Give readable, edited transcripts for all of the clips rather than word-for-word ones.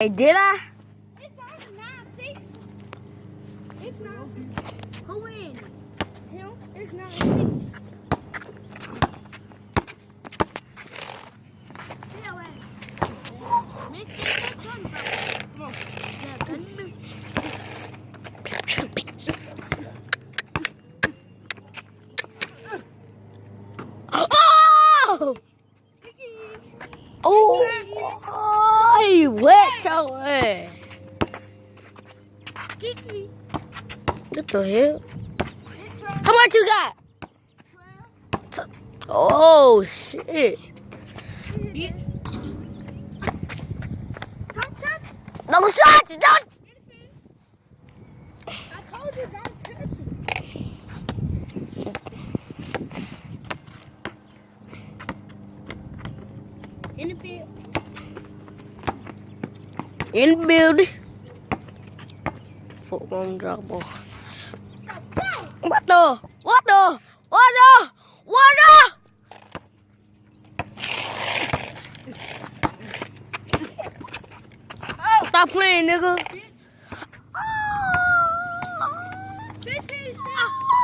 Hey, did I? It's only 9-6. It's 9-6. Who win? Him? It's 9-6. Oh! Oh! You wet your ass. Kiki. What the hell? How much you got? 12. Oh, shit. Don't touch it. Don't shot it. Don't. I told you don't touch it. In the field. In the building. Football drop ball. What the? What the? What the? What the? Stop playing, nigga.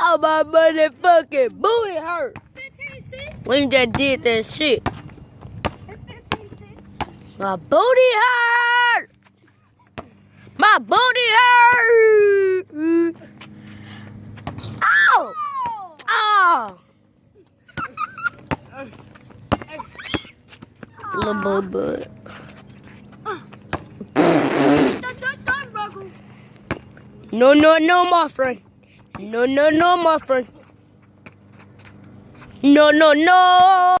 Oh, my motherfucking booty hurt. 15-6. We just did that shit. It's 15-6. My booty hurt. My booty hurt. Ow. Oh. Little butt. No, no, no, my friend. No, no, no, my friend. No, no, no.